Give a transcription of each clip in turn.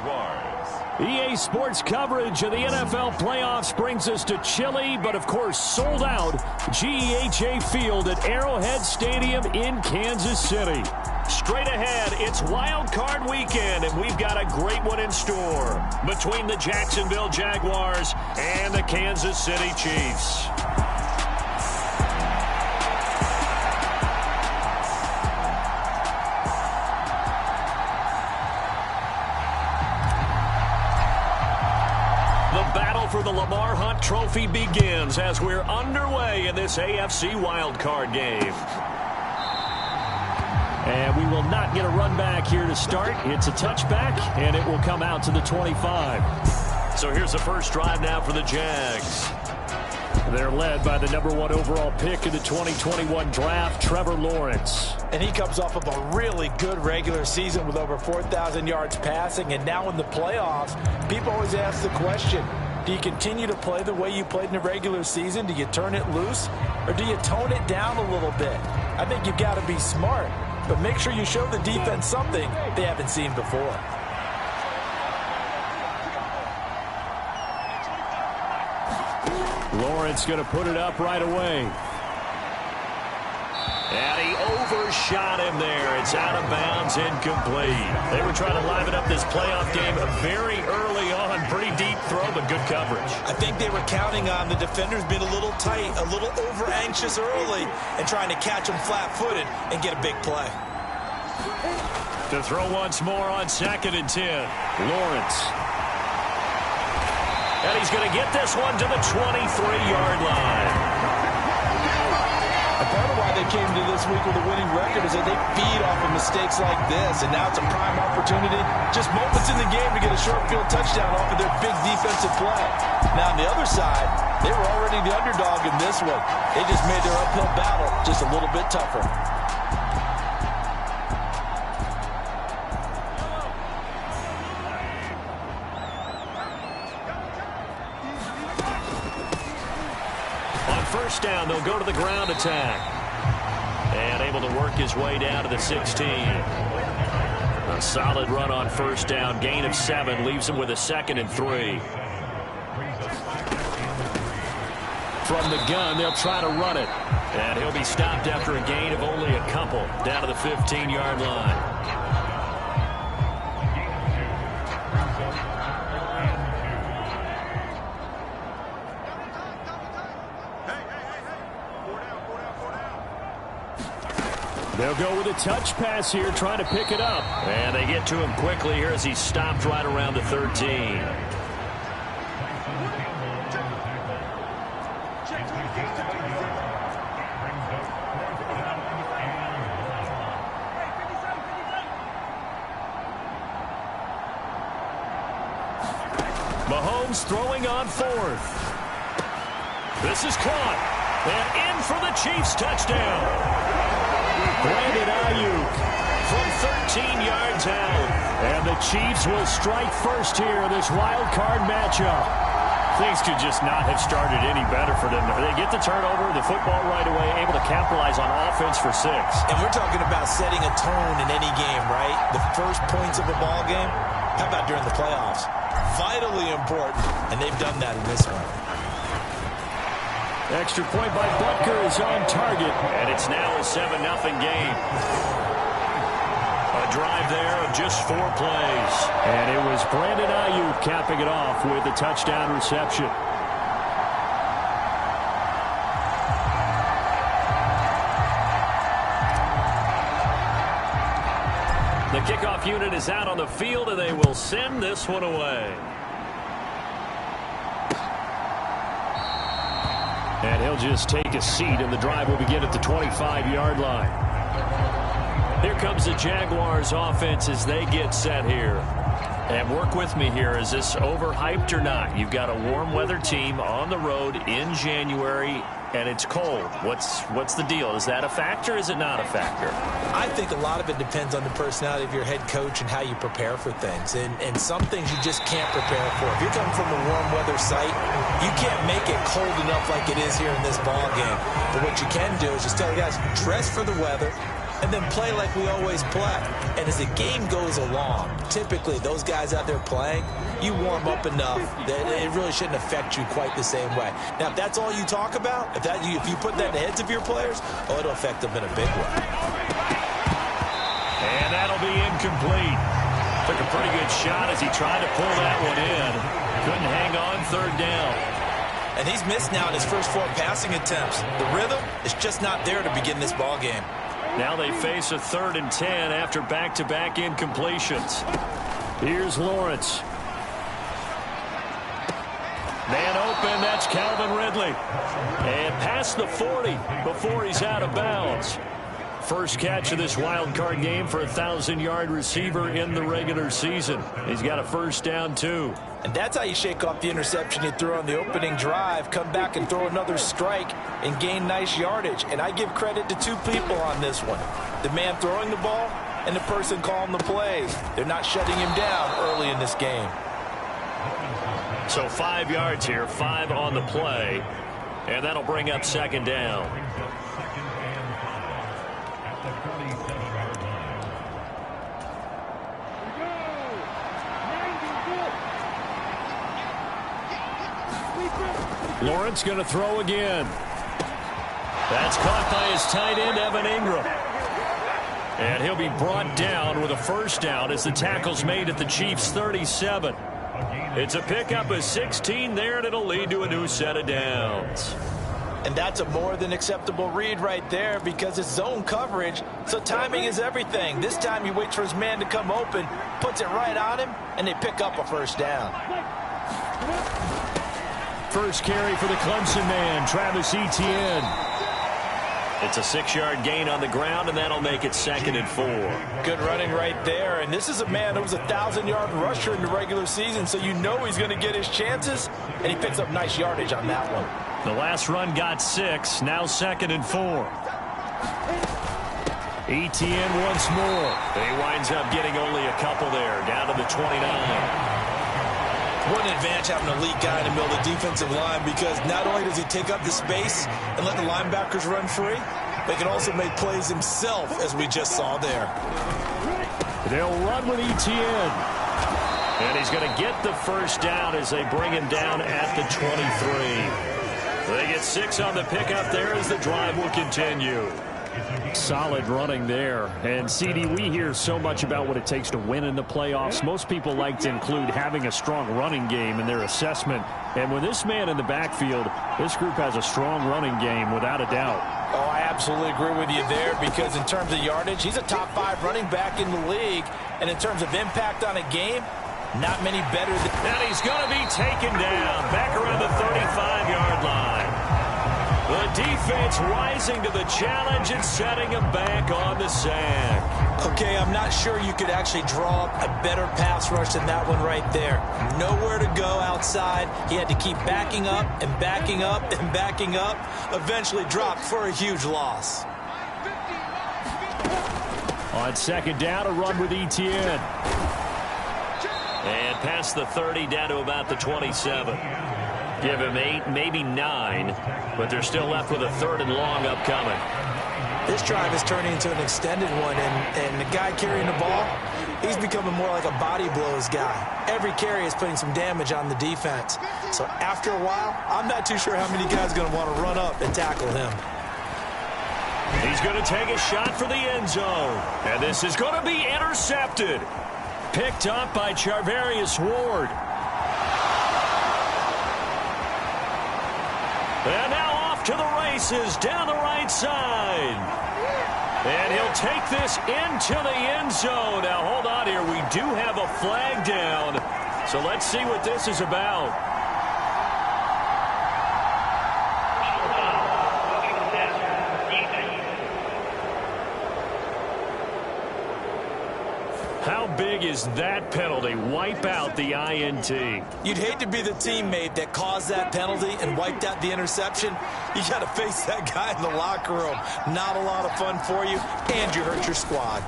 Jaguars. EA Sports coverage of the NFL playoffs brings us to chilly, but of course sold out GEHA Field at Arrowhead Stadium in Kansas City. Straight ahead, it's Wild Card Weekend, and we've got a great one in store between the Jacksonville Jaguars and the Kansas City Chiefs. For the Lamar Hunt Trophy begins as we're underway in this AFC wildcard game. And we will not get a run back here to start. It's a touchback, and it will come out to the 25. So here's the first drive now for the Jags. They're led by the #1 overall pick in the 2021 draft, Trevor Lawrence. And he comes off of a really good regular season with over 4,000 yards passing. And now in the playoffs, people always ask the question, do you continue to play the way you played in the regular season? Do you turn it loose? Or do you tone it down a little bit? I think you've got to be smart, but make sure you show the defense something they haven't seen before. Lawrence going to put it up right away. And he overshot him there. It's out of bounds, incomplete. They were trying to liven up this playoff game very early on. Pretty deep throw, but good coverage. I think they were counting on the defenders being a little tight, a little over-anxious early, and trying to catch them flat-footed and get a big play. To throw once more on 2nd and 10. Lawrence. And he's going to get this one to the 23-yard line. Part of why they came to this week with a winning record is that they feed off of mistakes like this, and now it's a prime opportunity, just moments in the game to get a short field touchdown off of their big defensive play. Now on the other side, they were already the underdog in this one. They just made their uphill battle just a little bit tougher. First down, they'll go to the ground attack. And able to work his way down to the 16. A solid run on first down. Gain of 7 leaves him with a 2nd and 3. From the gun, they'll try to run it. And he'll be stopped after a gain of only a couple down to the 15-yard line. They'll go with a touch pass here, trying to pick it up. And they get to him quickly here as he's stopped right around the 13. Mahomes throwing on 4th. This is caught. And in for the Chiefs touchdown. Brandon Ayuk from 13 yards out. And the Chiefs will strike first here in this wild card matchup. Things could just not have started any better for them. They get the turnover, the football right away, able to capitalize on offense for 6. And we're talking about setting a tone in any game, right? The first points of a ball game. How about during the playoffs? Vitally important, and they've done that in this one. Extra point by Butker is on target, and it's now a 7-0 game. A drive there of just 4 plays. And it was Brandon Ayuk capping it off with a touchdown reception. The kickoff unit is out on the field, and they will send this one away. And he'll just take a seat, and the drive will begin at the 25-yard line. Here comes the Jaguars offense as they get set here. And work with me here. Is this overhyped or not? You've got a warm weather team on the road in January, and it's cold. What's the deal? Is that a factor? Is it not a factor? I think a lot of it depends on the personality of your head coach and how you prepare for things. And some things you just can't prepare for. If you're coming from a warm weather site, you can't make it cold enough like it is here in this ball game. But what you can do is just tell the guys, dress for the weather, and then play like we always play. And as the game goes along, typically those guys out there playing, you warm up enough that it really shouldn't affect you quite the same way. Now, if that's all you talk about, if you put that in the heads of your players, oh, it'll affect them in a big way. And that'll be incomplete. Took a pretty good shot as he tried to pull that one in. Couldn't hang on third down. And he's missed now in his first 4 passing attempts. The rhythm is just not there to begin this ball game. Now they face a 3rd and 10 after back-to-back incompletions. Here's Lawrence. Man open, that's Calvin Ridley. And past the 40 before he's out of bounds. First catch of this wild card game for a 1,000-yard receiver in the regular season. He's got a first down, too. And that's how you shake off the interception you threw on the opening drive, come back and throw another strike and gain nice yardage. And I give credit to 2 people on this one. The man throwing the ball and the person calling the plays. They're not shutting him down early in this game. So 5 yards here, 5 on the play. And that'll bring up second down. Lawrence going to throw again. That's caught by his tight end, Evan Ingram. And he'll be brought down with a first down as the tackle's made at the Chiefs' 37. It's a pickup of 16 there, and it'll lead to a new set of downs. And that's a more than acceptable read right there because it's zone coverage, so timing is everything. This time he waits for his man to come open, puts it right on him, and they pick up a first down. First carry for the Clemson man, Travis Etienne. It's a 6-yard gain on the ground, and that'll make it 2nd and 4. Good running right there, and this is a man who was a 1,000-yard rusher in the regular season, so you know he's going to get his chances, and he picks up nice yardage on that one. The last run got 6, now 2nd and 4. Etienne once more. He winds up getting only a couple there, down to the 29. What an advantage having an elite guy in the middle of the defensive line because not only does he take up the space and let the linebackers run free, but he can also make plays himself, as we just saw there. They'll run with Etienne. And he's going to get the first down as they bring him down at the 23. They get 6 on the pickup there as the drive will continue. Solid running there. And, CD, we hear so much about what it takes to win in the playoffs. Most people like to include having a strong running game in their assessment. And with this man in the backfield, this group has a strong running game without a doubt. Oh, I absolutely agree with you there because in terms of yardage, he's a top 5 running back in the league. And in terms of impact on a game, not many better than... And he's going to be taken down back around the 35-yard line. The defense rising to the challenge and setting him back on the sack. Okay, I'm not sure you could actually draw up a better pass rush than that one right there. Nowhere to go outside. He had to keep backing up and backing up and backing up. Eventually dropped for a huge loss. On second down, a run with Etienne. And past the 30 down to about the 27. Give him 8, maybe 9, but they're still left with a 3rd and long upcoming. This drive is turning into an extended one, and the guy carrying the ball, he's becoming more like a body blows guy. Every carry is putting some damage on the defense. So after a while, I'm not too sure how many guys are going to want to run up and tackle him. He's going to take a shot for the end zone, and this is going to be intercepted. Picked up by Charvarius Ward. And now off to the races down the right side. And he'll take this into the end zone. Now, hold on here. We do have a flag down. So let's see what this is about. How big is that penalty? Wipe out the INT. You'd hate to be the teammate that caused that penalty and wiped out the interception. You got to face that guy in the locker room. Not a lot of fun for you, and you hurt your squad.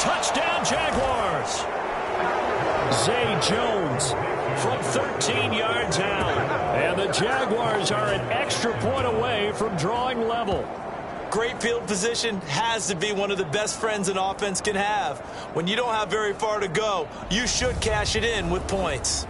Touchdown, Jaguars. Zay Jones from 13 yards out. And the Jaguars are an extra point away from drawing level. Great field position has to be one of the best friends an offense can have. When you don't have very far to go, you should cash it in with points.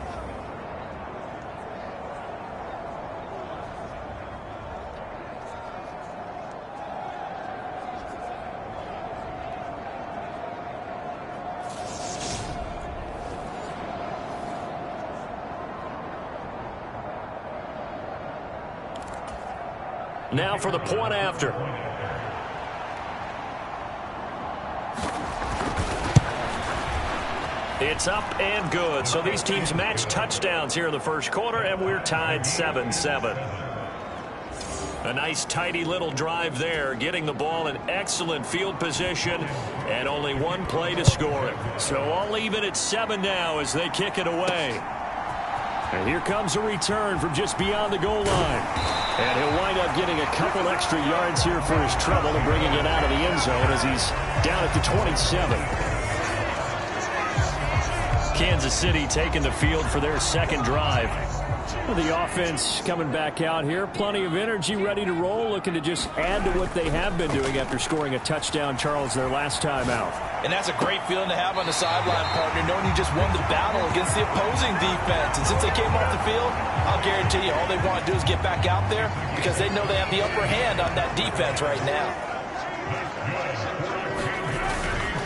Now for the point after. It's up and good. So these teams match touchdowns here in the first quarter, and we're tied 7-7. A nice, tidy little drive there, getting the ball in excellent field position, and only one play to score it. So all even at 7 now as they kick it away. And here comes a return from just beyond the goal line. And he'll wind up getting a couple extra yards here for his trouble and bringing it out of the end zone as he's down at the 27. Kansas City taking the field for their second drive. Well, the offense coming back out here. Plenty of energy, ready to roll, looking to just add to what they have been doing after scoring a touchdown, Charles, their last time out. And that's a great feeling to have on the sideline, partner, knowing you just won the battle against the opposing defense. And since they came off the field, I'll guarantee you all they want to do is get back out there because they know they have the upper hand on that defense right now.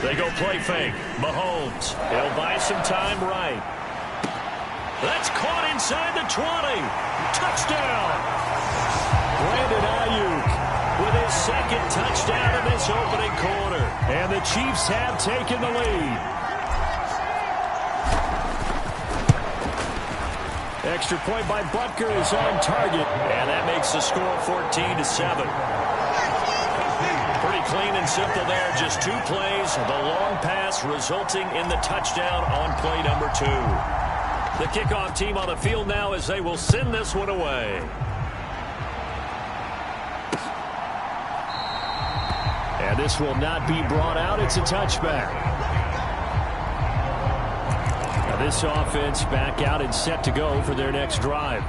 They go play fake. Mahomes. He'll buy some time right. That's caught inside the 20. Touchdown. Brandon Ayuk with his second touchdown in this opening quarter. And the Chiefs have taken the lead. Extra point by Butker is on target. And that makes the score 14-7. Pretty clean and simple there. Just 2 plays. The long pass resulting in the touchdown on play number 2. The kickoff team on the field now as they will send this one away. And this will not be brought out. It's a touchback. Now this offense back out and set to go for their next drive.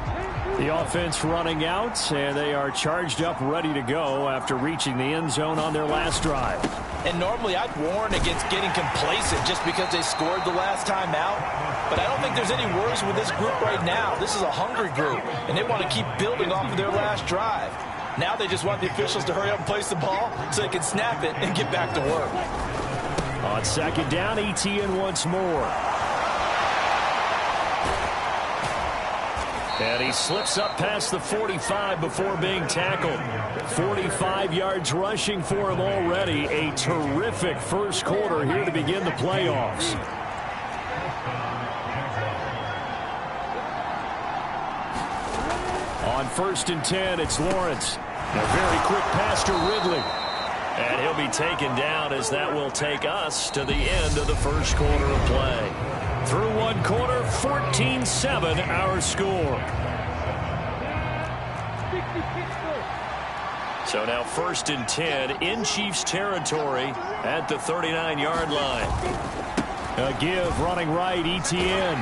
The offense running out, and they are charged up, ready to go after reaching the end zone on their last drive. And normally I'd warn against getting complacent just because they scored the last time out. But I don't think there's any worries with this group right now. This is a hungry group, and they want to keep building off of their last drive. Now they just want the officials to hurry up and place the ball so they can snap it and get back to work. On second down, Etienne once more. And he slips up past the 45 before being tackled. 45 yards rushing for him already. A terrific first quarter here to begin the playoffs. On 1st and 10, it's Lawrence. A very quick pass to Ridley. And he'll be taken down as that will take us to the end of the first quarter of play. Through one quarter, 14-7 our score. So now 1st and 10 in Chiefs territory at the 39-yard line. A give running right, Etienne.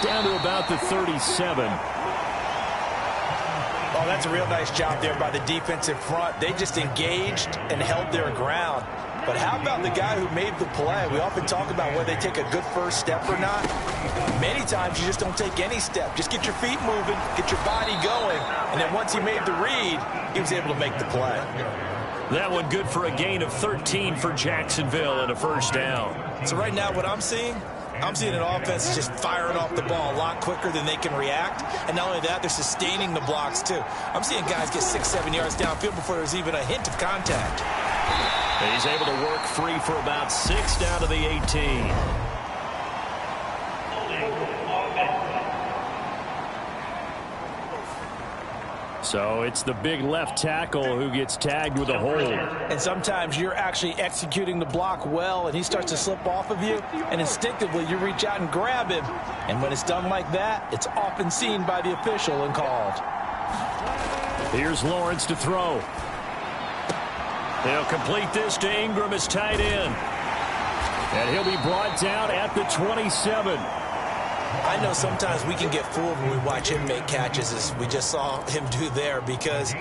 Down to about the 37. Oh, that's a real nice job there by the defensive front. They just engaged and held their ground. But how about the guy who made the play? We often talk about whether they take a good first step or not. Many times you just don't take any step. Just get your feet moving, get your body going, and then once he made the read, he was able to make the play. That one good for a gain of 13 for Jacksonville and a first down. So right now what I'm seeing an offense just firing off the ball a lot quicker than they can react. And not only that, they're sustaining the blocks too. I'm seeing guys get 6-7 yards downfield before there's even a hint of contact. And he's able to work free for about 6 down to the 18. So it's the big left tackle who gets tagged with a hold. And sometimes you're actually executing the block well, and he starts to slip off of you, and instinctively you reach out and grab him. And when it's done like that, it's often seen by the official and called. Here's Lawrence to throw. They'll complete this to Ingram as tight end. And he'll be brought down at the 27. I know sometimes we can get fooled when we watch him make catches, as we just saw him do there, because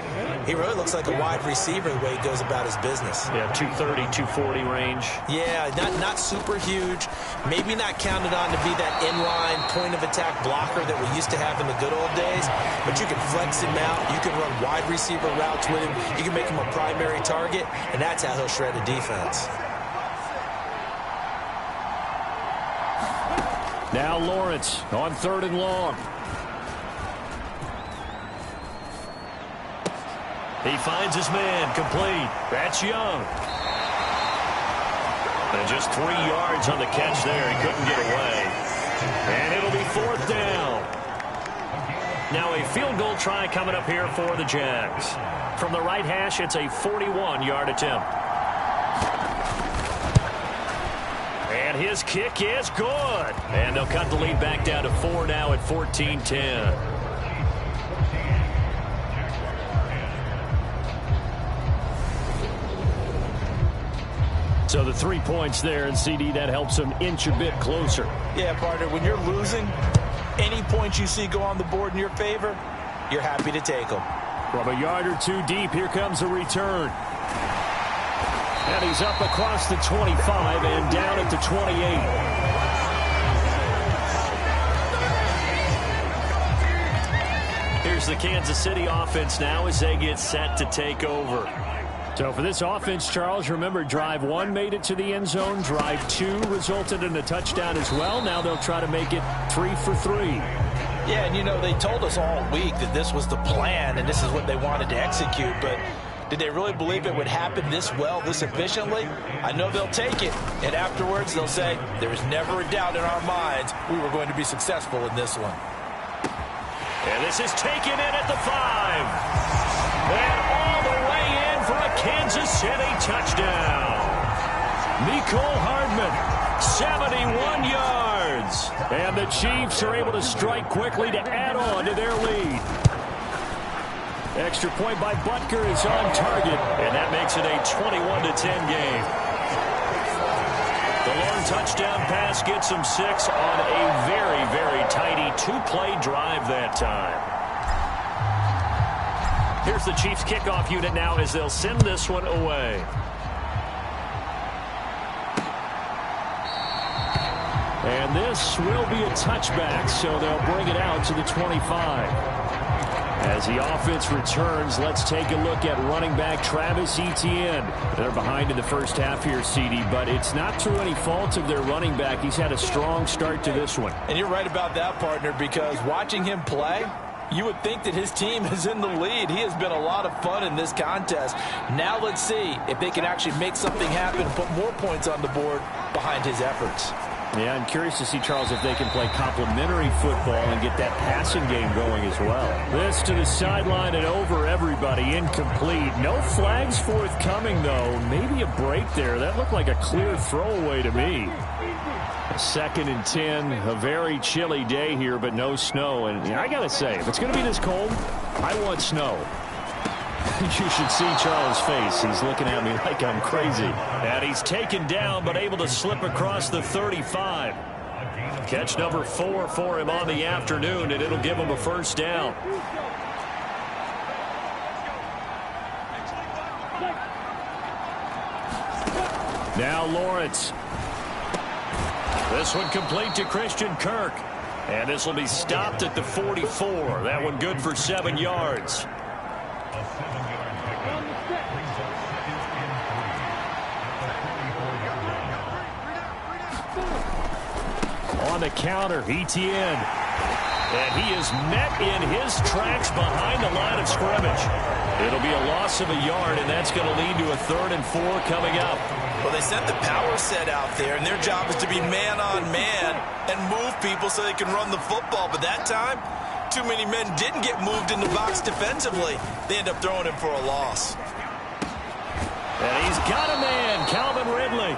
he really looks like a wide receiver the way he goes about his business. Yeah, 230, 240 range. Yeah, not super huge. Maybe not counted on to be that inline point-of-attack blocker that we used to have in the good old days, but you can flex him out. You can run wide receiver routes with him. You can make him a primary target, and that's how he'll shred a defense. Now Lawrence on 3rd and long. He finds his man, complete. That's Young. And just 3 yards on the catch there. He couldn't get away. And it'll be 4th down. Now a field goal try coming up here for the Jags. From the right hash, it's a 41-yard attempt. And his kick is good. And they'll cut the lead back down to 4 now at 14-10. So the 3 points there, and CD, that helps them inch a bit closer. Yeah, partner, when you're losing, any points you see go on the board in your favor, you're happy to take them. From a yard or two deep, here comes a return. And he's up across the 25 and down at the 28. Here's the Kansas City offense now as they get set to take over. So for this offense, Charles, remember, drive 1 made it to the end zone. Drive 2 resulted in a touchdown as well. Now they'll try to make it 3 for 3. Yeah, and you know, they told us all week that this was the plan and this is what they wanted to execute, but did they really believe it would happen this well, this efficiently? I know they'll take it, and afterwards they'll say, there was never a doubt in our minds we were going to be successful in this one. And this is taken in at the 5. And all the way in for a Kansas City touchdown. Mecole Hardman, 71 yards. And the Chiefs are able to strike quickly to add on to their lead. Extra point by Butker is on target. And that makes it a 21-10 game. The long touchdown pass gets them 6 on a very, very tidy 2-play drive that time. Here's the Chiefs kickoff unit now as they'll send this one away. And this will be a touchback, so they'll bring it out to the 25. As the offense returns, let's take a look at running back Travis Etienne. They're behind in the first half here, CD, but it's not through any fault of their running back. He's had a strong start to this one. And you're right about that, partner, because watching him play, you would think that his team is in the lead. He has been a lot of fun in this contest. Now let's see if they can actually make something happen, put more points on the board behind his efforts. Yeah, I'm curious to see, Charles, if they can play complementary football and get that passing game going as well. This to the sideline and over everybody. Incomplete. No flags forthcoming, though. Maybe a break there. That looked like a clear throwaway to me. 2nd and 10. A very chilly day here, but no snow. And I got to say, if it's going to be this cold, I want snow. You should see Charles' face. He's looking at me like I'm crazy. And he's taken down, but able to slip across the 35. Catch number 4 for him on the afternoon, and it'll give him a first down. Now Lawrence. This one complete to Christian Kirk. And this will be stopped at the 44. That one good for 7 yards. On the counter, Etienne. And he is met in his tracks behind the line of scrimmage. It'll be a loss of a yard, and that's going to lead to a 3rd and 4 coming up. Well, they sent the power set out there, and their job is to be man-on-man and move people so they can run the football. But that time, too many men didn't get moved in the box defensively. They end up throwing him for a loss. And he's got a man, Calvin Ridley.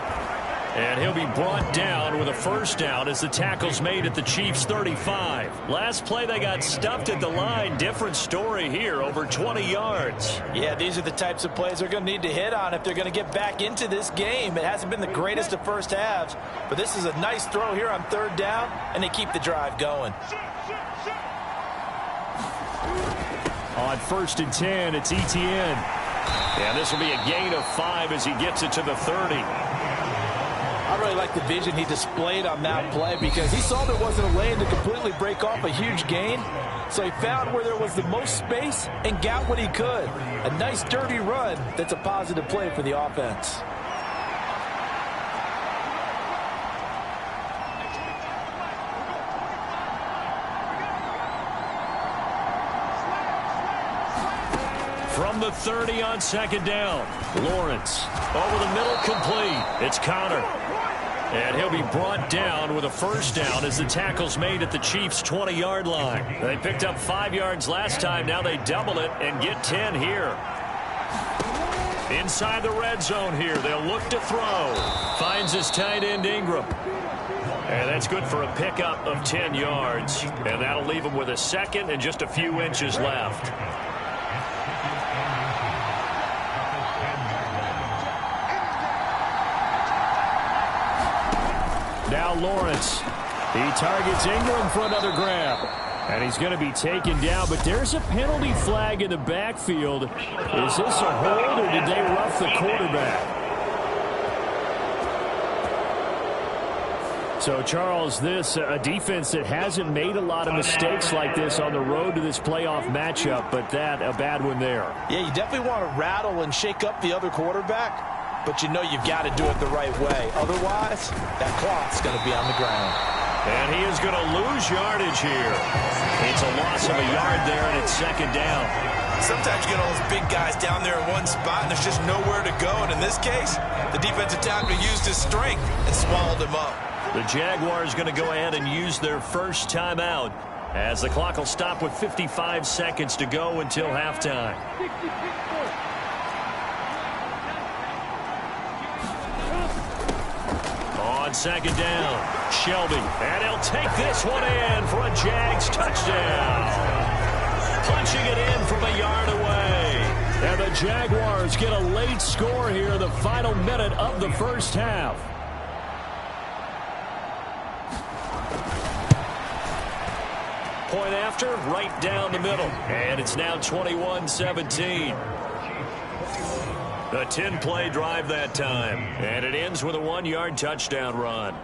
And he'll be brought down with a first down as the tackle's made at the Chiefs' 35. Last play, they got stuffed at the line. Different story here, over 20 yards. Yeah, these are the types of plays they're going to need to hit on if they're going to get back into this game. It hasn't been the greatest of first halves, but this is a nice throw here on third down, and they keep the drive going. On 1st and 10, it's Etienne. And this will be a gain of 5 as he gets it to the 30. I really like the vision he displayed on that play because he saw there wasn't a lane to completely break off a huge gain. So he found where there was the most space and got what he could. A nice dirty run that's a positive play for the offense. From the 30 on 2nd down, Lawrence over the middle, complete. It's Connor. And he'll be brought down with a first down as the tackle's made at the Chiefs' 20-yard line. They picked up 5 yards last time. Now they double it and get 10 here. Inside the red zone here. They'll look to throw. Finds his tight end, Ingram. And that's good for a pickup of 10 yards. And that'll leave him with a second and just a few inches left. Now Lawrence. He targets Ingram for another grab. And he's going to be taken down, but there's a penalty flag in the backfield. Is this a hold, or did they rough the quarterback? So, Charles, this a defense that hasn't made a lot of mistakes like this on the road to this playoff matchup, but that a bad one there. Yeah, you definitely want to rattle and shake up the other quarterback. But you know you've got to do it the right way. Otherwise, that clock's going to be on the ground. And he is going to lose yardage here. It's a loss of a yard there, and it's 2nd down. Sometimes you get all those big guys down there in one spot, and there's just nowhere to go. And in this case, the defensive tackle used his strength and swallowed him up. The Jaguars going to go ahead and use their first timeout as the clock will stop with 55 seconds to go until halftime. On 2nd down, Shelby, and he'll take this one in for a Jags touchdown. Punching it in from a yard away. And the Jaguars get a late score here in the final minute of the first half. Point after, right down the middle. And it's now 21-17. A 10-play drive that time. And it ends with a 1-yard touchdown run.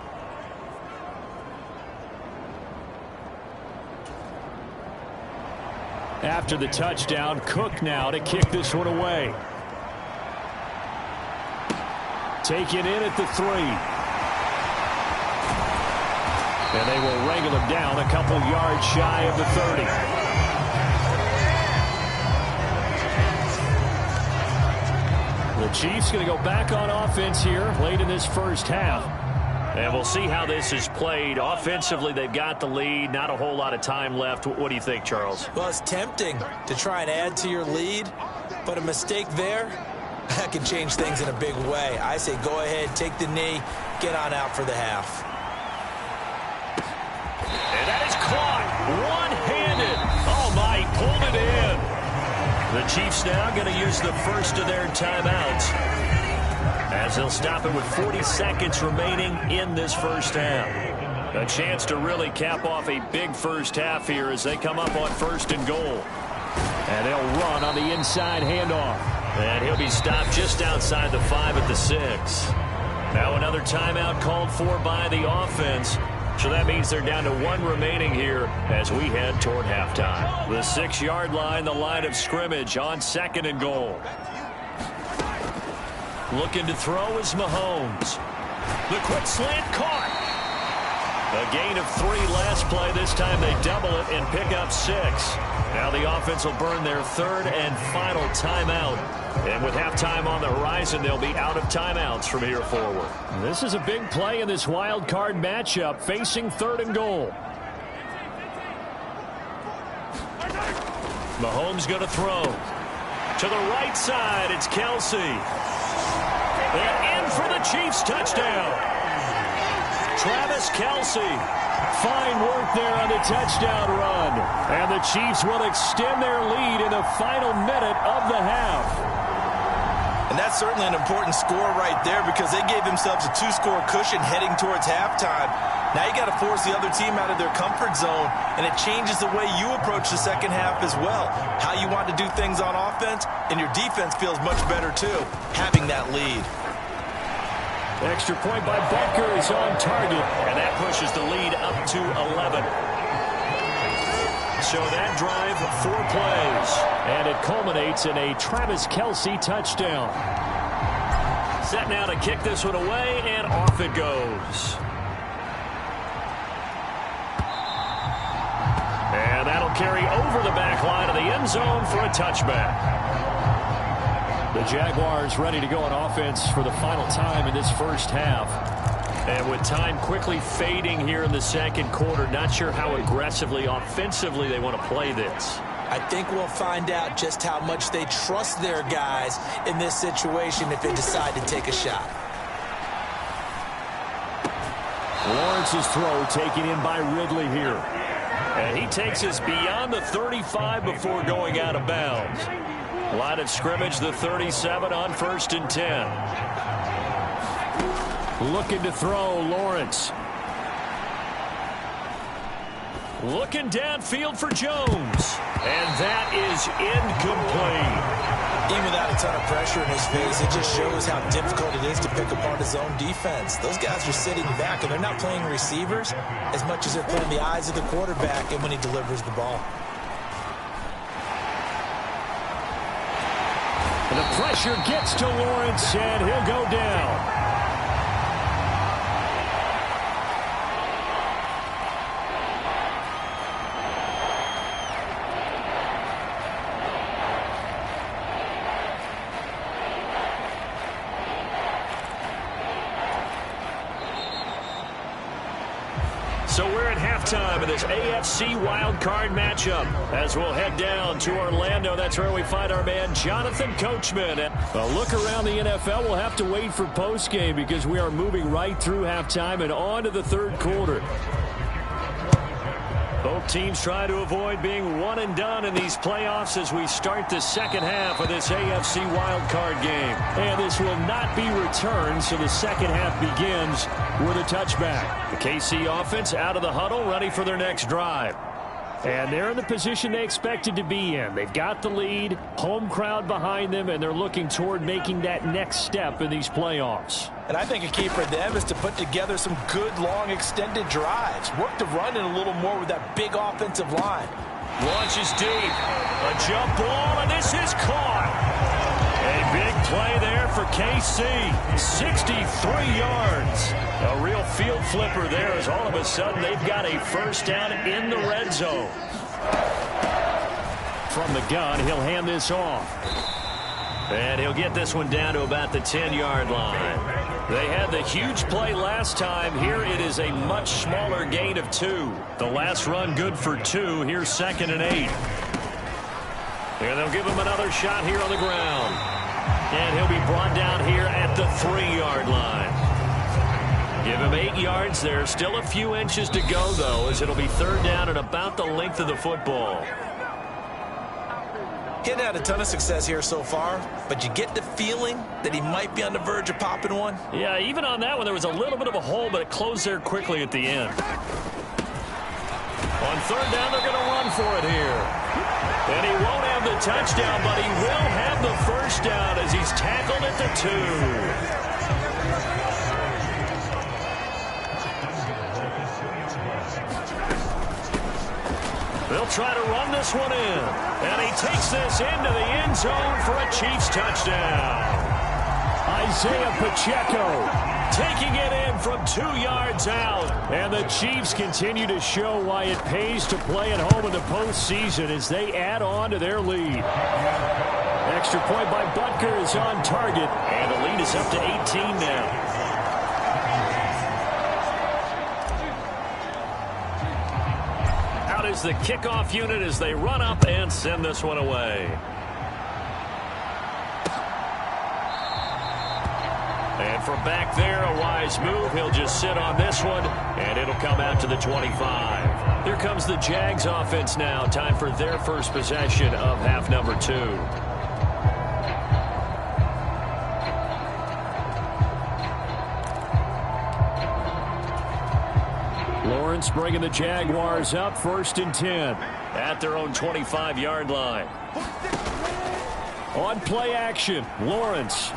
After the touchdown, Cook now to kick this one away. Take it in at the 3. And they will wrangle him down a couple yards shy of the 30. The Chiefs going to go back on offense here late in this first half. And we'll see how this is played. Offensively, they've got the lead. Not a whole lot of time left. What do you think, Charles? Well, it's tempting to try and add to your lead, but a mistake there, that can change things in a big way. I say go ahead, take the knee, get on out for the half. And that is caught one-handed. Oh, my, he pulled it in. The Chiefs now going to use the first of their timeouts as they'll stop it with 40 seconds remaining in this first half. A chance to really cap off a big first half here as they come up on 1st and goal. And they'll run on the inside handoff. And he'll be stopped just outside the 5 at the 6. Now another timeout called for by the offense. So that means they're down to 1 remaining here as we head toward halftime. The 6-yard line, the line of scrimmage on 2nd and goal. Looking to throw is Mahomes. The quick slant caught. A gain of 3 last play. This time they double it and pick up 6. Now the offense will burn their 3rd and final timeout. And with halftime on the horizon, they'll be out of timeouts from here forward. This is a big play in this wild card matchup, facing 3rd and goal. Mahomes going to throw. To the right side, it's Kelsey. And in for the Chiefs touchdown. Travis Kelce. Fine work there on the touchdown run. And the Chiefs will extend their lead in the final minute of the half. And that's certainly an important score right there because they gave themselves a 2-score cushion heading towards halftime. Now you got to force the other team out of their comfort zone, and it changes the way you approach the second half as well. How you want to do things on offense, and your defense feels much better too, having that lead. Extra point by Butker is on target, and that pushes the lead up to 11. So that drive, 4 plays, and it culminates in a Travis Kelce touchdown. Set now to kick this one away, and off it goes. And that'll carry over the back line of the end zone for a touchback. The Jaguars ready to go on offense for the final time in this first half. And with time quickly fading here in the second quarter, not sure how aggressively, offensively they want to play this. I think we'll find out just how much they trust their guys in this situation if they decide to take a shot. Lawrence's throw taken in by Ridley here. And he takes us beyond the 35 before going out of bounds. Line of scrimmage, the 37 on 1st and 10. Looking to throw, Lawrence. Looking downfield for Jones. And that is incomplete. Even without a ton of pressure in his face, it just shows how difficult it is to pick apart his own defense. Those guys are sitting back, and they're not playing receivers as much as they're playing the eyes of the quarterback and when he delivers the ball. And the pressure gets to Lawrence, and he'll go down. So we're at halftime of this AFC wildcard matchup as we'll head down to Orlando. That's where we find our man Jonathan Coachman. A look around the NFL. We'll have to wait for postgame because we are moving right through halftime and on to the third quarter. Both teams try to avoid being one and done in these playoffs as we start the second half of this AFC wildcard game. And this will not be returned, so the second half begins with a touchback. The KC offense out of the huddle, ready for their next drive. And they're in the position they expected to be in. They've got the lead, home crowd behind them, and they're looking toward making that next step in these playoffs. And I think a key for them is to put together some good, long, extended drives. Work to run it a little more with that big offensive line. Launches deep. A jump ball, and this is caught. A big play there for KC. 63 yards. A real field flipper there as all of a sudden they've got a first down in the red zone. From the gun, he'll hand this off. And he'll get this one down to about the 10-yard line. They had the huge play last time. Here it is a much smaller gain of 2. The last run good for 2. Here's 2nd and 8. And they'll give him another shot here on the ground. And he'll be brought down here at the 3-yard line. Give him 8 yards there. Still a few inches to go, though, as it'll be 3rd down and about the length of the football. He hadn't had a ton of success here so far, but you get the feeling that he might be on the verge of popping one. Yeah, even on that one, there was a little bit of a hole, but it closed there quickly at the end. On 3rd down, they're going to run for it here. And he won't have the touchdown, but he will have the first down as he's tackled at the 2. They'll try to run this one in. And he takes this into the end zone for a Chiefs touchdown. Isaiah Pacheco taking it in from 2 yards out. And the Chiefs continue to show why it pays to play at home in the postseason as they add on to their lead. Extra point by Butker is on target. And the lead is up to 18 now. Is the kickoff unit as they run up and send this one away. And from back there, a wise move. He'll just sit on this one, and it'll come out to the 25. Here comes the Jags offense now. Time for their first possession of half number 2. Lawrence bringing the Jaguars up 1st and 10 at their own 25-yard line. On play action, Lawrence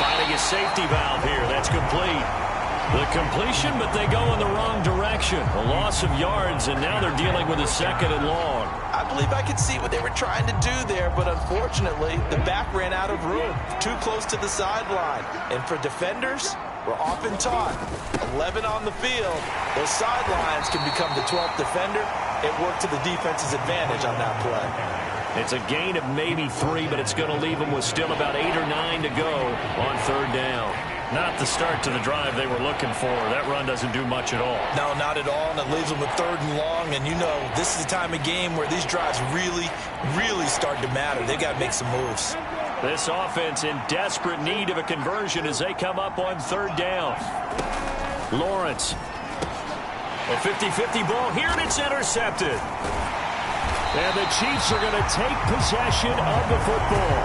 finding a safety valve here. That's complete. The completion, but they go in the wrong direction. A loss of yards, and now they're dealing with a 2nd and long. I believe I could see what they were trying to do there, but unfortunately, the back ran out of room, too close to the sideline. And for defenders, we're often taught 11 on the field. Those sidelines can become the 12th defender. It worked to the defense's advantage on that play. It's a gain of maybe 3, but it's going to leave them with still about 8 or 9 to go on 3rd down. Not the start to the drive they were looking for. That run doesn't do much at all. No, not at all, and it leaves them with 3rd and long. And you know, this is the time of game where these drives really, really start to matter. They've got to make some moves. This offense in desperate need of a conversion as they come up on 3rd down. Lawrence. A 50-50 ball here, and it's intercepted. And the Chiefs are going to take possession of the football.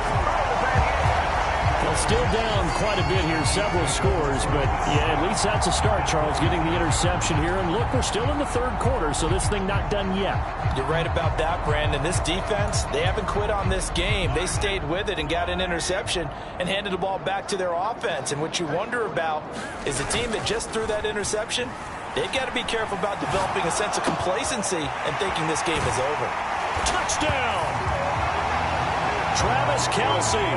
Well, still down quite a bit here, several scores, but yeah, at least that's a start, Charles, getting the interception here. And look, we're still in the 3rd quarter, so this thing not done yet. You're right about that, Brandon. This defense, they haven't quit on this game. They stayed with it and got an interception and handed the ball back to their offense. And what you wonder about is a team that just threw that interception, they've got to be careful about developing a sense of complacency and thinking this game is over. Touchdown! Travis Kelce,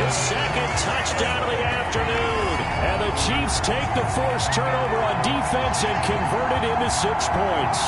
his 2nd touchdown of the afternoon. And the Chiefs take the forced turnover on defense and convert it into 6 points.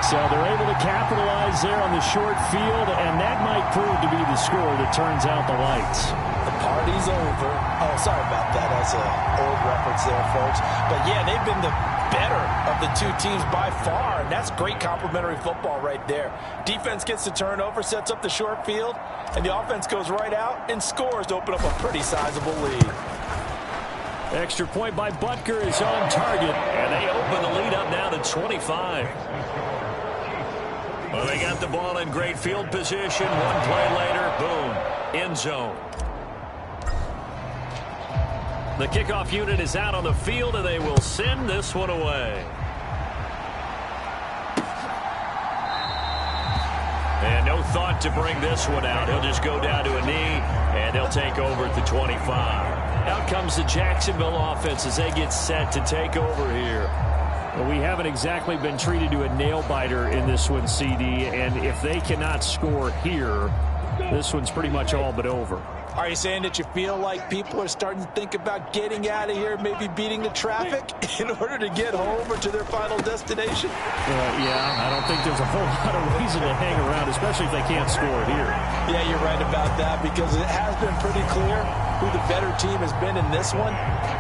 So they're able to capitalize there on the short field, and that might prove to be the score that turns out the lights. The party's over. Oh, sorry about that. That's an old reference there, folks. But, yeah, they've been the better of the 2 teams by far, and that's great complimentary football right there. Defense gets the turnover, sets up the short field, and the offense goes right out and scores to open up a pretty sizable lead. Extra point by Butker is on target, and they open the lead up now to 25. Well, they got the ball in great field position. One play later, boom, end zone. The kickoff unit is out on the field, and they will send this one away. And no thought to bring this one out. He'll just go down to a knee, and they'll take over at the 25. Out comes the Jacksonville offense as they get set to take over here. Well, we haven't exactly been treated to a nail-biter in this one, CD, and if they cannot score here, this one's pretty much all but over. Are you saying that you feel like people are starting to think about getting out of here, maybe beating the traffic in order to get home or to their final destination? Yeah, I don't think there's a whole lot of reason to hang around, especially if they can't score here. Yeah, you're right about that, because it has been pretty clear who the better team has been in this one.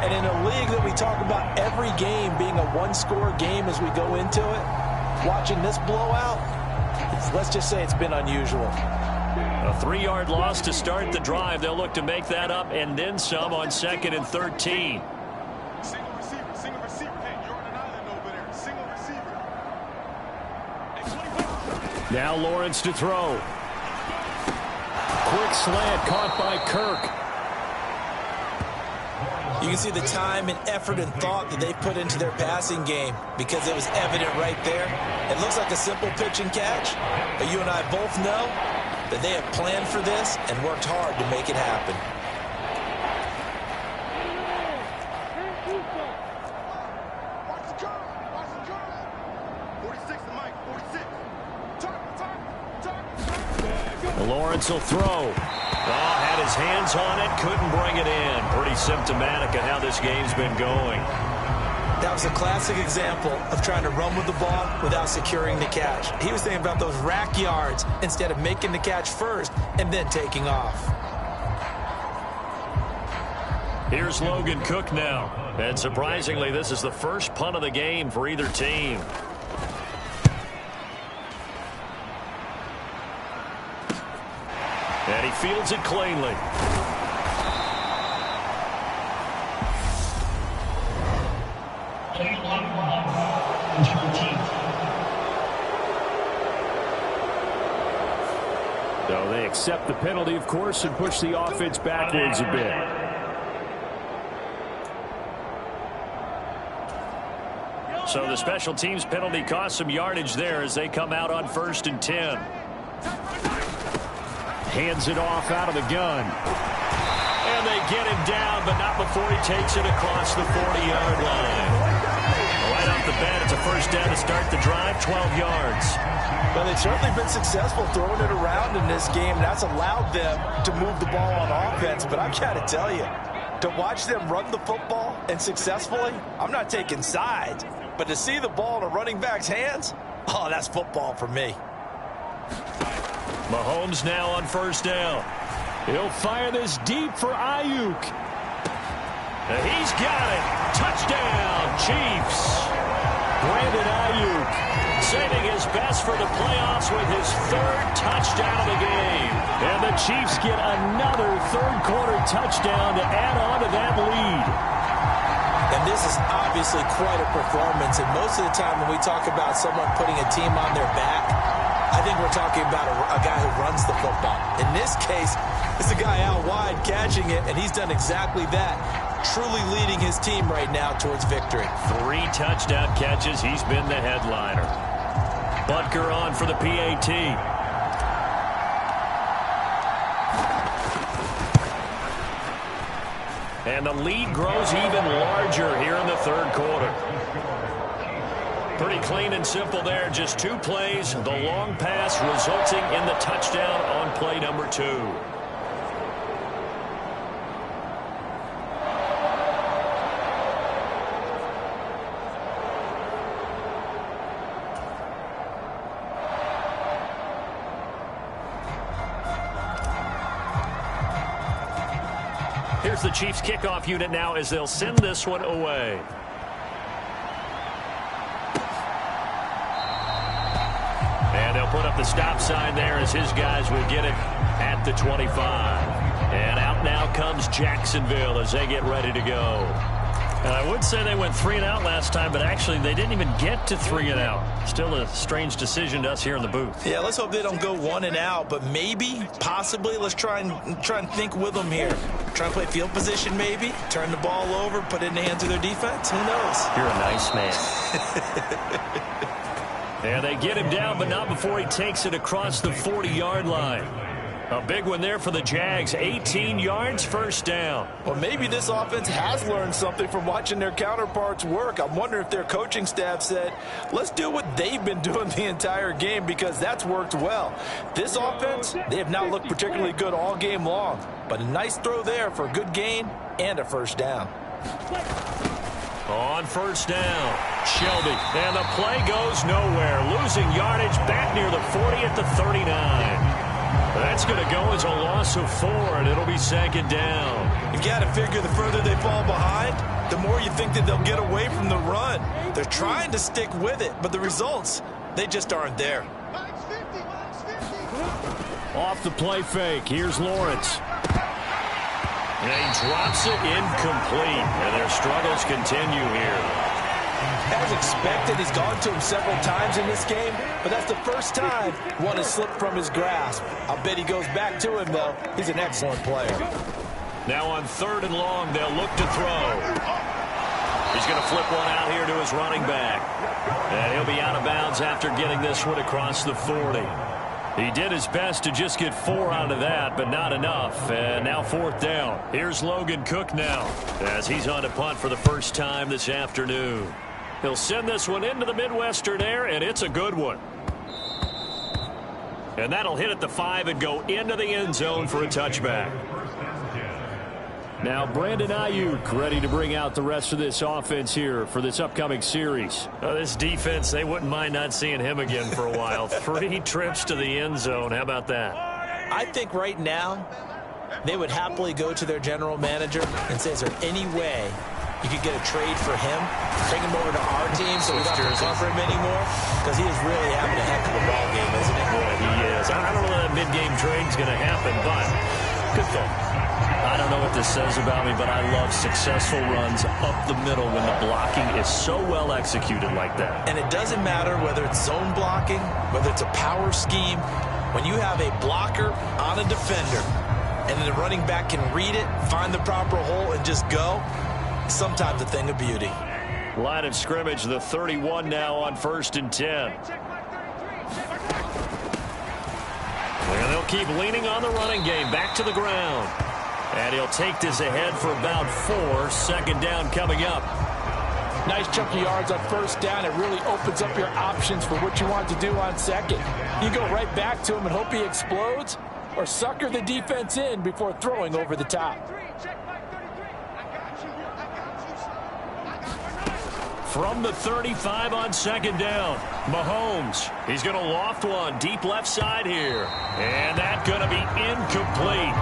And in a league that we talk about every game being a one-score game as we go into it, watching this blowout, let's just say it's been unusual. A 3-yard loss to start the drive. They'll look to make that up and then some on 2nd and 13. Single receiver. Hey, you're on an island over there. Single receiver. Hey, now Lawrence to throw. Quick slant caught by Kirk. You can see the time and effort and thought that they put into their passing game because it was evident right there. It looks like a simple pitch and catch, but you and I both know that they have planned for this and worked hard to make it happen. Watch the curve. 46 to Mike. 46. Turn. Lawrence will throw. Oh, had his hands on it, couldn't bring it in. Pretty symptomatic of how this game's been going. That was a classic example of trying to run with the ball without securing the catch. He was thinking about those rack yards instead of making the catch first and then taking off. Here's Logan Cook now. And surprisingly, this is the first punt of the game for either team. And he fields it cleanly. So they accept the penalty, of course, and push the offense backwards a bit. So the special teams penalty cost some yardage there as they come out on 1st and 10. Hands it off out of the gun. And they get him down, but not before he takes it across the 40-yard line. Right off the bat, it's a first down to start the drive, 12 yards. Well, they've certainly been successful throwing it around in this game. That's allowed them to move the ball on offense. But I've got to tell you, to watch them run the football and successfully, I'm not taking sides. But to see the ball in a running back's hands, oh, that's football for me. Mahomes now on 1st down. He'll fire this deep for Ayuk. He's got it. Touchdown, Chiefs. Brandon Ayuk saving his best for the playoffs with his 3rd touchdown of the game. And the Chiefs get another 3rd quarter touchdown to add on to that lead. And this is obviously quite a performance. And most of the time when we talk about someone putting a team on their back, I think we're talking about a guy who runs the football. In this case, it's a guy out wide catching it, and he's done exactly that, truly leading his team right now towards victory. 3 touchdown catches. He's been the headliner. Butker on for the PAT. And the lead grows even larger here in the 3rd quarter. Pretty clean and simple there. Just 2 plays. The long pass resulting in the touchdown on play number 2. Here's the Chiefs kickoff unit now as they'll send this one away. And they'll put up the stop sign there as his guys will get it at the 25. And out now comes Jacksonville as they get ready to go. And I would say they went 3 and out last time, but actually they didn't even get to 3 and out. Still a strange decision to us here in the booth. Yeah, let's hope they don't go 1 and out, but maybe, possibly, let's try and think with them here. Try and play field position maybe, turn the ball over, put it in the hands of their defense. Who knows? You're a nice man. And they get him down, but not before he takes it across the 40-yard line. A big one there for the Jags. 18 yards, 1st down. Well, maybe this offense has learned something from watching their counterparts work. I'm wondering if their coaching staff said, let's do what they've been doing the entire game, because that's worked well. This offense, they have not looked particularly good all game long. But a nice throw there for a good gain and a 1st down. On 1st down, Shelby. And the play goes nowhere. Losing yardage back near the 40 at the 39. That's going to go as a loss of 4, and it'll be 2nd down. You've got to figure the further they fall behind, the more you think that they'll get away from the run. They're trying to stick with it, but the results, they just aren't there. Off the play fake, here's Lawrence. And he drops it incomplete, and their struggles continue here. As expected, he's gone to him several times in this game, but that's the first time one has slipped from his grasp. I'll bet he goes back to him, though. He's an excellent player. Now on 3rd and long, they'll look to throw. He's going to flip one out here to his running back. And he'll be out of bounds after getting this one across the 40. He did his best to just get 4 out of that, but not enough. And now 4th down. Here's Logan Cook now as he's on to punt for the first time this afternoon. He'll send this one into the Midwestern air, and it's a good one. And that'll hit at the 5 and go into the end zone for a touchback. Now Brandon Ayuk ready to bring out the rest of this offense here for this upcoming series. This defense, they wouldn't mind not seeing him again for a while. 3 trips to the end zone. How about that? I think right now they would happily go to their general manager and say, is there any way you could get a trade for him, take him over to our team so we don't have to cover him anymore? Because he is really having a heck of a ball game, isn't he? Boy, he is. I don't know that mid-game trade's going to happen, but good thought. I don't know what this says about me, but I love successful runs up the middle when the blocking is so well executed like that. And it doesn't matter whether it's zone blocking, whether it's a power scheme. When you have a blocker on a defender and then the running back can read it, find the proper hole, and just go, sometimes a thing of beauty. Line of scrimmage, the 31 now on 1st and 10. And they'll keep leaning on the running game. Back to the ground. And he'll take this ahead for about 4. 2nd down coming up. Nice chunk of yards on 1st down. It really opens up your options for what you want to do on 2nd. You go right back to him and hope he explodes, or sucker the defense in before throwing over the top. From the 35 on 2nd down, Mahomes. He's going to loft one deep left side here. And that's going to be incomplete.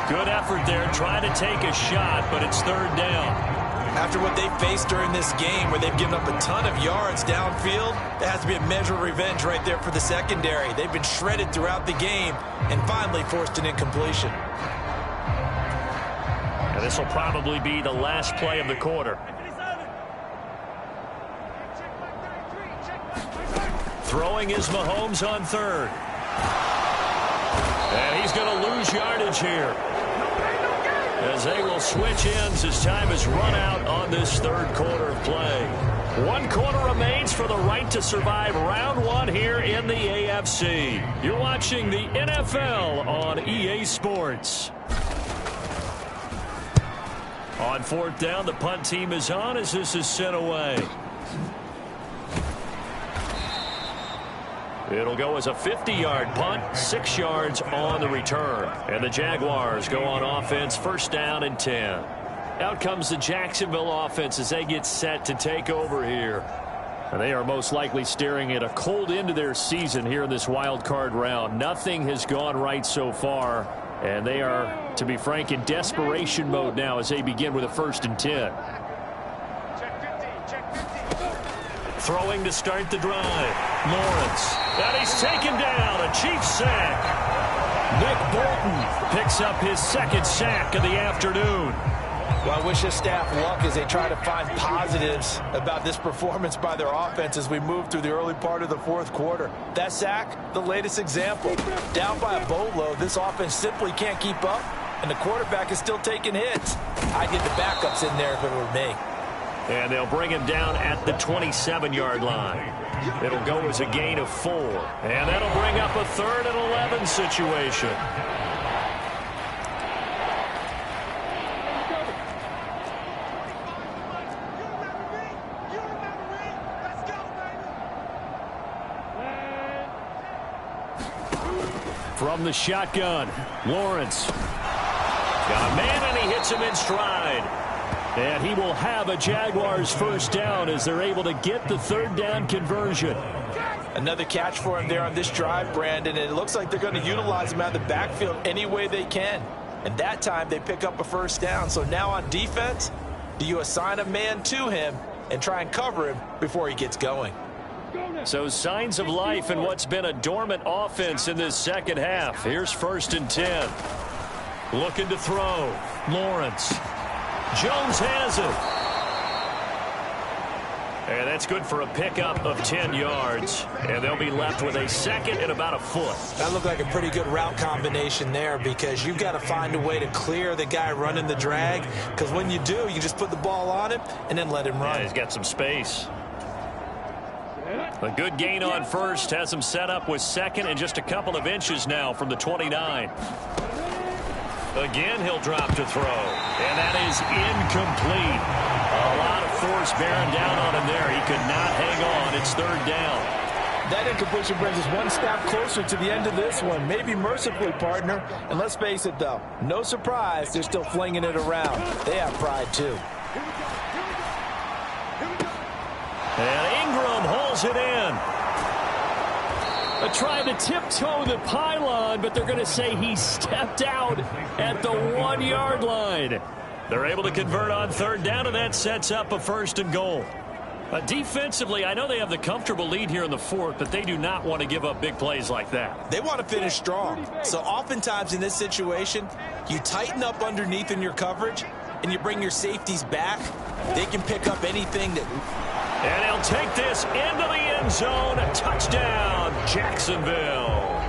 Good effort there, trying to take a shot, but it's 3rd down. After what they faced during this game where they've given up a ton of yards downfield, there has to be a measure of revenge right there for the secondary. They've been shredded throughout the game and finally forced an incompletion. And this will probably be the last play of the quarter. Throwing is Mahomes on 3rd. And he's going to lose yardage here, as they will switch ends as time is run out on this 3rd quarter of play. 1 quarter remains for the right to survive round 1 here in the AFC. You're watching the NFL on EA Sports. On 4th down, the punt team is on as this is sent away. It'll go as a 50-yard punt, 6 yards on the return. And the Jaguars go on offense, 1st down and 10. Out comes the Jacksonville offense as they get set to take over here. And they are most likely staring at a cold end to their season here in this wild card round. Nothing has gone right so far. And they are, to be frank, in desperation mode now as they begin with a 1st and 10. Throwing to start the drive. Lawrence. And he's taken down. A Chiefs sack. Nick Bolton picks up his 2nd sack of the afternoon. Well, I wish his staff luck as they try to find positives about this performance by their offense as we move through the early part of the 4th quarter. That sack, the latest example. Down by a boatload, this offense simply can't keep up, and the quarterback is still taking hits. I'd get the backups in there if it were me. And they'll bring him down at the 27-yard line. It'll go as a gain of 4. And that'll bring up a 3rd and 11 situation. From the shotgun, Lawrence. Got a man, and he hits him in stride. And he will have a Jaguars 1st down as they're able to get the 3rd down conversion. Another catch for him there on this drive, Brandon. And it looks like they're going to utilize him out of the backfield any way they can. And that time they pick up a 1st down. So now on defense, do you assign a man to him and try and cover him before he gets going? So signs of life in what's been a dormant offense in this 2nd half. Here's 1st and 10. Looking to throw. Lawrence. Jones has it. And that's good for a pickup of 10 yards. And they'll be left with a 2nd and about a foot. That looked like a pretty good route combination there, because you've got to find a way to clear the guy running the drag. Because when you do, you just put the ball on him and then let him run. Yeah, he's got some space. A good gain on 1st has him set up with 2nd and just a couple of inches now from the 29. Again, he'll drop to throw. And that is incomplete. A lot of force bearing down on him there. He could not hang on. It's 3rd down. That incompletion brings us one step closer to the end of this one. Maybe mercifully, partner. And let's face it, though. No surprise, they're still flinging it around. They have pride, too. And Ingram hauls it in. Trying to tiptoe the pylon, but they're going to say he stepped out at the 1-yard line. They're able to convert on 3rd down, and that sets up a 1st and goal. Defensively, I know they have the comfortable lead here in the 4th, but they do not want to give up big plays like that. They want to finish strong. So oftentimes in this situation, You tighten up underneath in your coverage, and you bring your safeties back, they can pick up anything that... And he'll take this into the end zone. Touchdown, Jacksonville.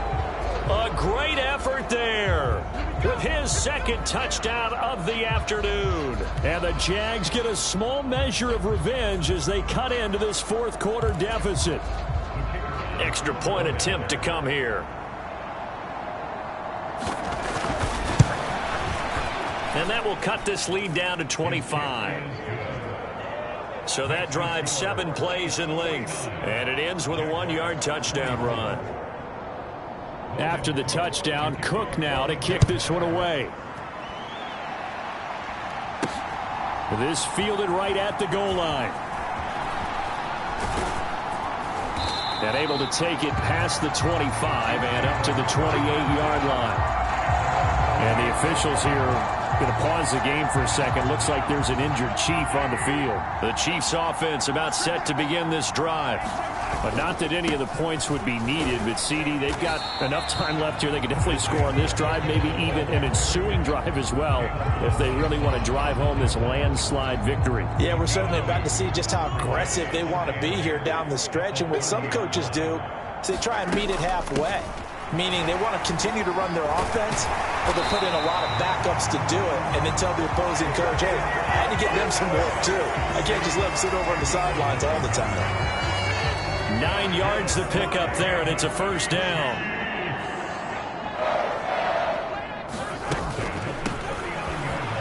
A great effort there with his second touchdown of the afternoon. And the Jags get a small measure of revenge as they cut into this fourth quarter deficit. Extra point attempt to come here. And that will cut this lead down to 25. So that drives 7 plays in length. And it ends with a 1-yard touchdown run. After the touchdown, Cook now to kick this one away. This fielded right at the goal line. And able to take it past the 25 and up to the 28-yard line. And the officials here going to pause the game for a second. Looks like there's an injured Chief on the field. The Chiefs offense about set to begin this drive. But not that any of the points would be needed, but CD, they've got enough time left here. They can definitely score on this drive, maybe even an ensuing drive as well, if they really want to drive home this landslide victory. Yeah, we're certainly about to see just how aggressive they want to be here down the stretch. And what some coaches do is they try and meet it halfway, meaning they want to continue to run their offense, but they'll put in a lot of backups to do it, and then tell the opposing coach, hey, I had to get them some work too. I can't just let them sit over on the sidelines all the time. 9 yards to pick up there, and it's a first down.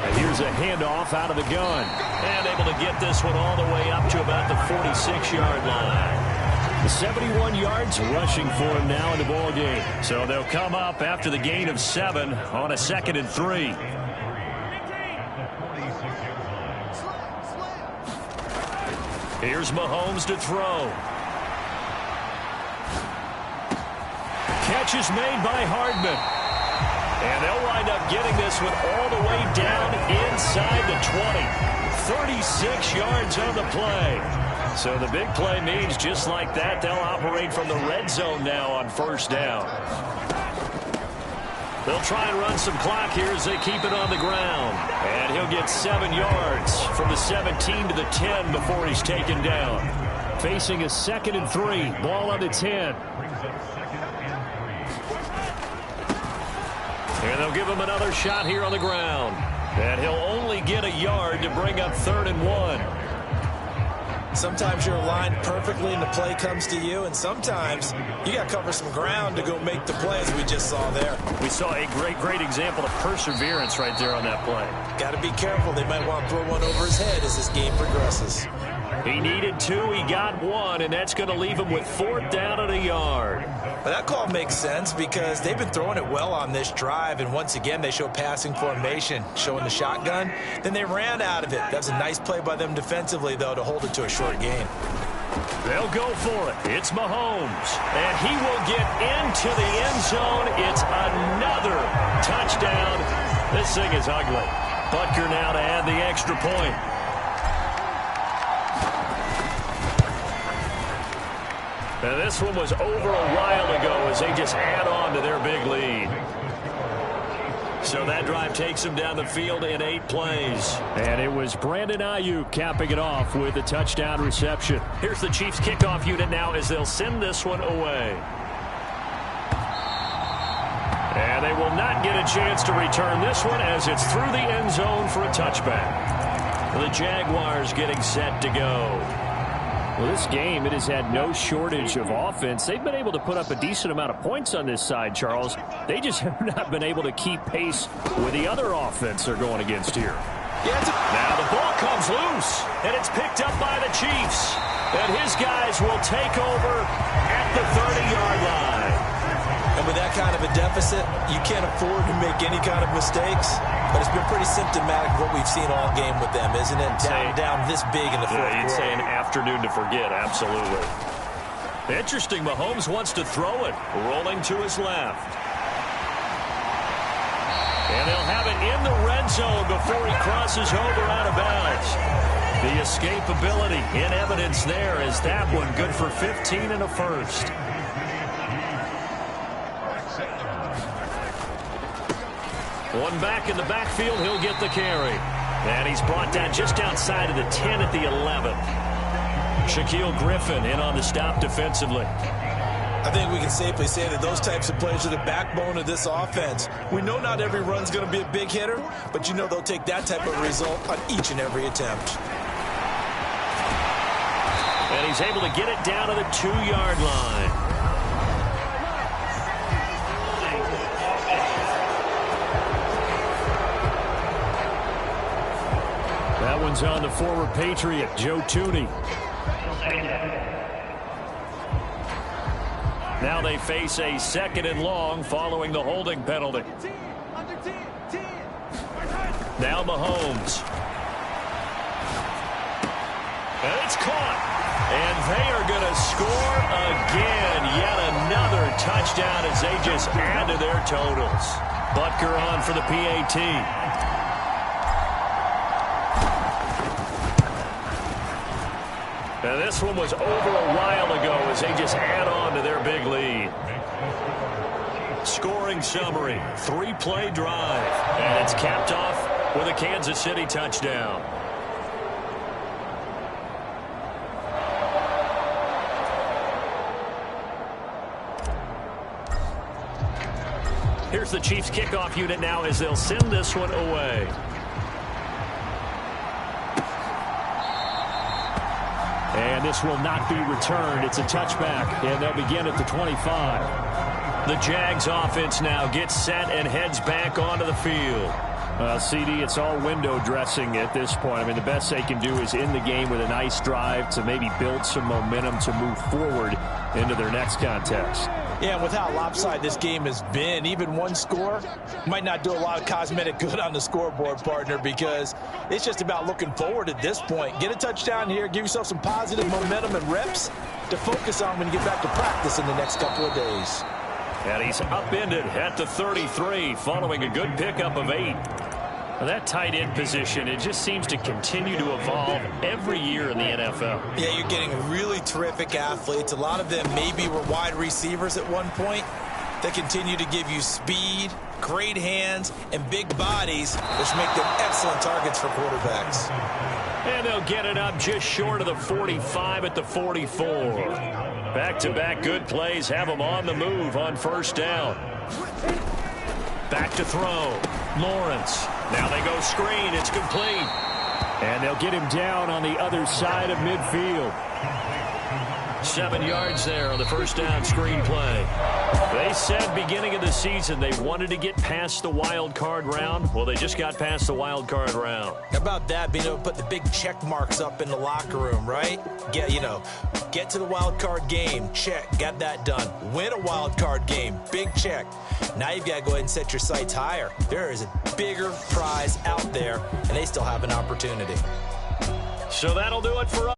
And here's a handoff out of the gun. And able to get this one all the way up to about the 46-yard line. The 71 yards rushing for him now in the ball game. So they'll come up after the gain of 7 on a 2nd and 3. Here's Mahomes to throw. Catch is made by Hardman. And they'll wind up getting this one all the way down inside the 20. 36 yards on the play. So the big play means just like that, they'll operate from the red zone now on first down. They'll try and run some clock here as they keep it on the ground. And he'll get 7 yards from the 17 to the 10 before he's taken down. Facing a 2nd and 3. Ball on the 10. And they'll give him another shot here on the ground. And he'll only get a yard to bring up 3rd and 1. Sometimes you're aligned perfectly and the play comes to you, and sometimes you got to cover some ground to go make the play, as we just saw there. We saw a great example of perseverance right there on that play. Got to be careful. They might want to throw one over his head as this game progresses. He needed 2. He got 1, and that's going to leave him with 4th down and a yard. But that call makes sense because they've been throwing it well on this drive, and once again they show passing formation, showing the shotgun. Then they ran out of it. That was a nice play by them defensively, though, to hold it to a short gain. They'll go for it. It's Mahomes, and he will get into the end zone. It's another touchdown. This thing is ugly. Butker now to add the extra point. And this one was over a while ago as they just add on to their big lead. So that drive takes them down the field in 8 plays. And it was Brandon Ayuk capping it off with a touchdown reception. Here's the Chiefs kickoff unit now as they'll send this one away. And they will not get a chance to return this one as it's through the end zone for a touchback. The Jaguars getting set to go. Well, this game, it has had no shortage of offense. They've been able to put up a decent amount of points on this side, Charles. They just have not been able to keep pace with the other offense they're going against here. Now the ball comes loose, and it's picked up by the Chiefs. And his guys will take over at the 30-yard line. And with that kind of a deficit, you can't afford to make any kind of mistakes. But it's been pretty symptomatic of what we've seen all game with them, isn't it? Down this big in the fourth quarter. You'd say an afternoon to forget, absolutely. Interesting, Mahomes wants to throw it, rolling to his left. And they'll have it in the red zone before he crosses over out of bounds. The escapability in evidence there is that one good for 15 and a first. One back in the backfield, he'll get the carry. And he's brought down just outside of the 10 at the 11. Shaquille Griffin in on the stop defensively. I think we can safely say that those types of plays are the backbone of this offense. We know not every run's going to be a big hitter, but you know they'll take that type of result on each and every attempt. And he's able to get it down to the 2-yard line. That one's on the former Patriot, Joe Tooney. Now they face a 2nd and long following the holding penalty. Now Mahomes. And it's caught. And they are going to score again. Yet another touchdown as they just add to their totals. Butker on for the PAT. Now this one was over a while ago as they just add on to their big lead. Scoring summary, 3-play drive. And it's capped off with a Kansas City touchdown. Here's the Chiefs kickoff unit now as they'll send this one away. And this will not be returned. It's a touchback, and they'll begin at the 25. The Jags offense now gets set and heads back onto the field. CD, it's all window dressing at this point. I mean, the best they can do is end the game with a nice drive to maybe build some momentum to move forward into their next contest. Yeah, with how lopsided this game has been, even one score might not do a lot of cosmetic good on the scoreboard, partner, because it's just about looking forward at this point. Get a touchdown here, give yourself some positive momentum and reps to focus on when you get back to practice in the next couple of days. And he's upended at the 33 following a good pickup of 8. Well, that tight end position, it just seems to continue to evolve every year in the NFL. Yeah, you're getting really terrific athletes. A lot of them maybe were wide receivers at one point. They continue to give you speed, great hands, and big bodies, which make them excellent targets for quarterbacks. And they'll get it up just short of the 45 at the 44. Back-to-back good plays have them on the move on first down. Back to throw. Lawrence. Now they go screen. It's complete. And they'll get him down on the other side of midfield. 7 yards there on the first down screen play. They said beginning of the season they wanted to get past the wild card round. Well, they just got past the wild card round. How about that, being able to put the big check marks up in the locker room, right? Get to the wild card game, check, got that done. Win a wild card game, big check. Now you've got to go ahead and set your sights higher. There is a bigger prize out there, and they still have an opportunity. So that'll do it for us.